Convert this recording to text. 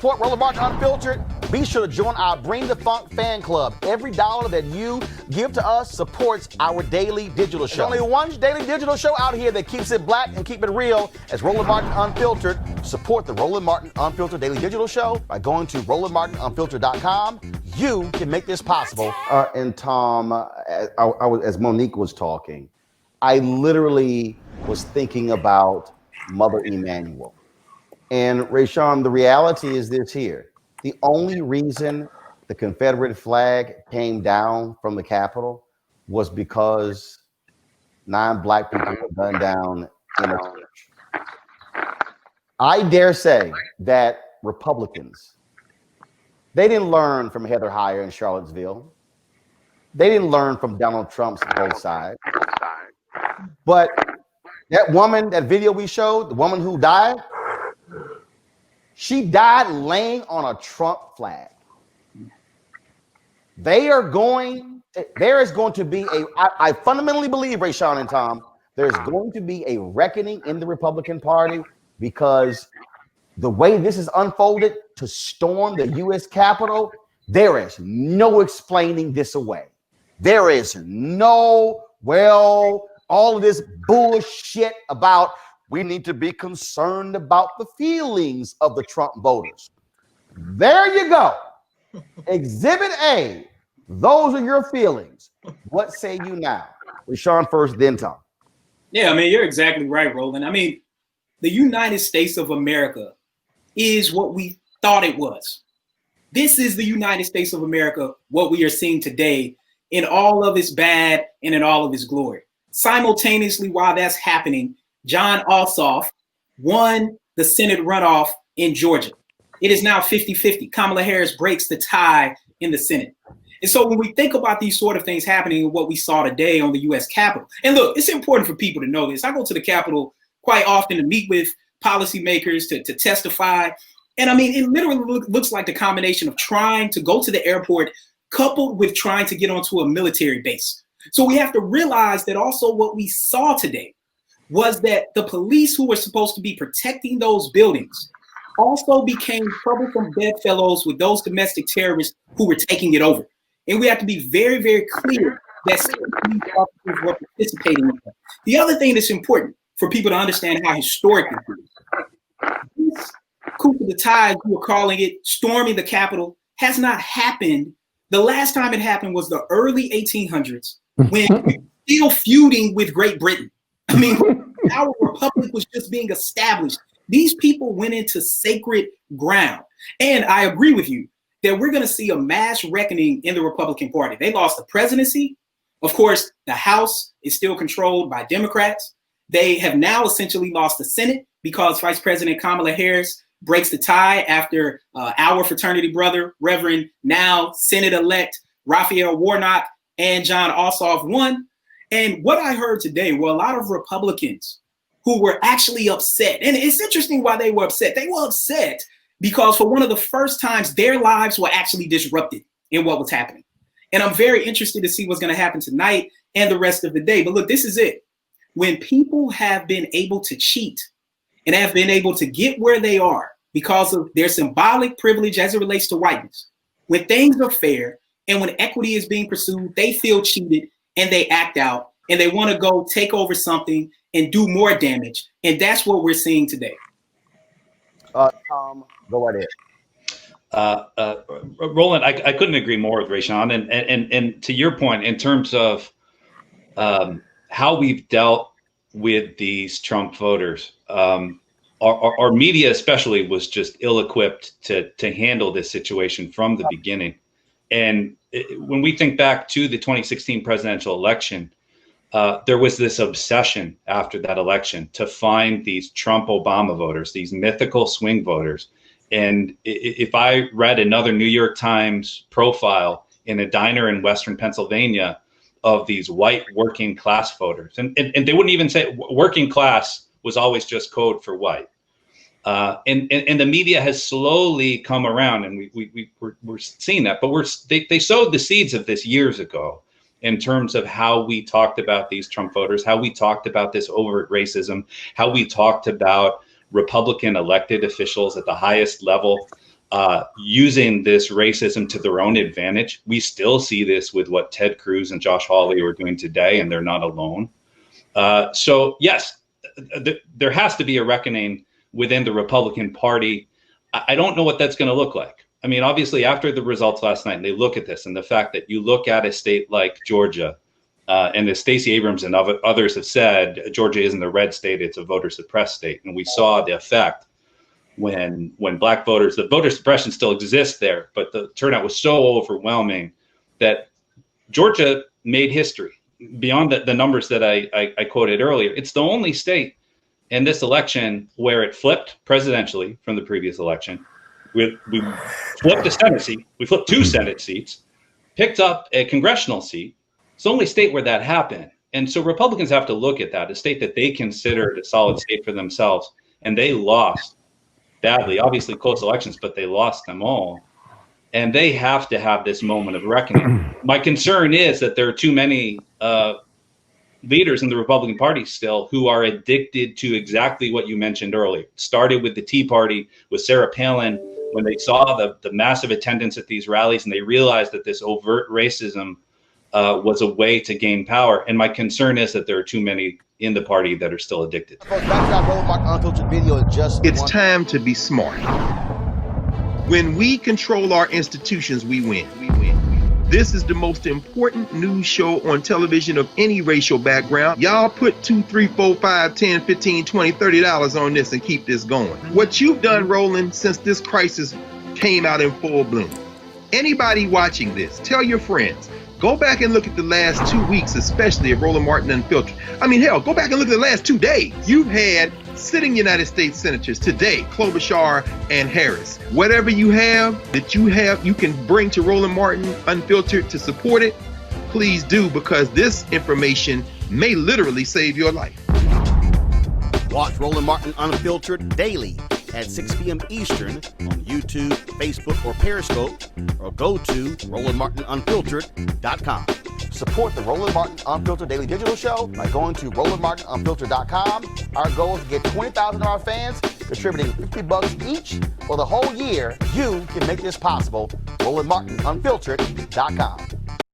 support Roland Martin Unfiltered? Be sure to join our Bring the Funk fan club. Every dollar that you give to us supports our daily digital show. There's only one daily digital show out here that keeps it black and keep it real as Roland Martin Unfiltered. Support the Roland Martin Unfiltered daily digital show by going to RolandMartinUnfiltered.com. You can make this possible. And Tom, as Monique was talking, I literally was thinking about Mother Emanuel. And Rayshawn, the reality is this here. The only reason the Confederate flag came down from the Capitol was because 9 black people were gunned down in a church. I dare say that Republicans, they didn't learn from Heather Heyer in Charlottesville. They didn't learn from Donald Trump's both sides. But that woman, that video we showed, the woman who died, she died laying on a Trump flag. There is going to be I fundamentally believe, Rayshawn and Tom, there's going to be a reckoning in the Republican Party because the way this is unfolded to storm the U.S. Capitol, there is no explaining this away. There is no, all of this bullshit about we need to be concerned about the feelings of the Trump voters. There you go. Exhibit A. Those are your feelings. What say you now? Rayshawn first, then Tom. Yeah, I mean, you're exactly right, Roland. I mean, the United States of America is what we thought it was. This is the United States of America, what we are seeing today in all of its bad and in all of its glory. Simultaneously, while that's happening, Jon Ossoff won the Senate runoff in Georgia. It is now 50-50. Kamala Harris breaks the tie in the Senate. And so when we think about these sort of things happening and what we saw today on the U.S. Capitol, and look, it's important for people to know this. I go to the Capitol quite often to meet with policymakers, to testify. And I mean, it literally looks like the combination of trying to go to the airport coupled with trying to get onto a military base. So we have to realize that also what we saw today was that the police who were supposed to be protecting those buildings also became troublesome bedfellows with those domestic terrorists who were taking it over. And we have to be very, very clear that police officers were participating in that. The other thing that's important for people to understand how historic this is, this coup d'etat, as you were calling it, storming the Capitol, has not happened. The last time it happened was the early 1800s when we were still feuding with Great Britain. I mean, our republic was just being established. These people went into sacred ground. And I agree with you that we're going to see a mass reckoning in the Republican Party. They lost the presidency. Of course, the House is still controlled by Democrats. They have now essentially lost the Senate because Vice President Kamala Harris breaks the tie after our fraternity brother, Reverend, now Senate-elect Raphael Warnock and Jon Ossoff won. And what I heard today were a lot of Republicans who were actually upset. And it's interesting why they were upset. They were upset because for one of the first times, their lives were actually disrupted in what was happening. And I'm very interested to see what's going to happen tonight and the rest of the day. But look, this is it. When people have been able to cheat and have been able to get where they are because of their symbolic privilege as it relates to whiteness, when things are fair and when equity is being pursued, they feel cheated and they act out and they want to go take over something and do more damage. And that's what we're seeing today. Tom, go right ahead. Roland, I couldn't agree more with Rayshawn. And to your point, in terms of how we've dealt with these Trump voters, our media especially was just ill-equipped to handle this situation from the beginning. And when we think back to the 2016 presidential election, there was this obsession after that election to find these Trump-Obama voters, these mythical swing voters. And if I read another New York Times profile in a diner in Western Pennsylvania of these white working class voters, and they wouldn't even say working class was always just code for white. And the media has slowly come around, and we're seeing that. But they sowed the seeds of this years ago in terms of how we talked about these Trump voters, how we talked about this overt racism, how we talked about Republican elected officials at the highest level using this racism to their own advantage. We still see this with what Ted Cruz and Josh Hawley are doing today, and they're not alone. So yes, there has to be a reckoning within the Republican Party. I don't know what that's going to look like. I mean, obviously, after the results last night, and they look at this, and the fact that you look at a state like Georgia, and as Stacey Abrams and others have said, Georgia isn't a red state; it's a voter suppressed state, and we saw the effect when black voters. The voter suppression still exists there, but the turnout was so overwhelming that Georgia made history beyond the numbers that I quoted earlier. It's the only state in this election where it flipped presidentially from the previous election. We flipped a Senate seat. We flipped 2 Senate seats, picked up a congressional seat. It's the only state where that happened. And so Republicans have to look at that, a state that they considered a solid state for themselves, and they lost badly. Obviously close elections, but they lost them all. And they have to have this moment of reckoning. My concern is that there are too many leaders in the Republican Party still who are addicted to exactly what you mentioned earlier. It started with the Tea Party, with Sarah Palin, when they saw the massive attendance at these rallies, and they realized that this overt racism was a way to gain power. And my concern is that there are too many in the party that are still addicted. It's time to be smart. When we control our institutions, we win. This is the most important news show on television of any racial background. Y'all put $2, $3, $4, $5, $10, $15, $20, $30 on this and keep this going. What you've done, Roland, since this crisis came out in full bloom. Anybody watching this, tell your friends. Go back and look at the last 2 weeks, especially of Roland Martin Unfiltered. I mean, hell, go back and look at the last 2 days. You've had sitting United States senators today, Klobuchar and Harris. Whatever you have that you can bring to Roland Martin Unfiltered to support it, please do, because this information may literally save your life. Watch Roland Martin Unfiltered daily at 6 p.m. Eastern on YouTube, Facebook, or Periscope, or go to RolandMartinUnfiltered.com. Support the Roland Martin Unfiltered Daily Digital Show by going to RolandMartinUnfiltered.com. Our goal is to get 20,000 of our fans contributing $50 each for the whole year. You can make this possible. RolandMartinUnfiltered.com.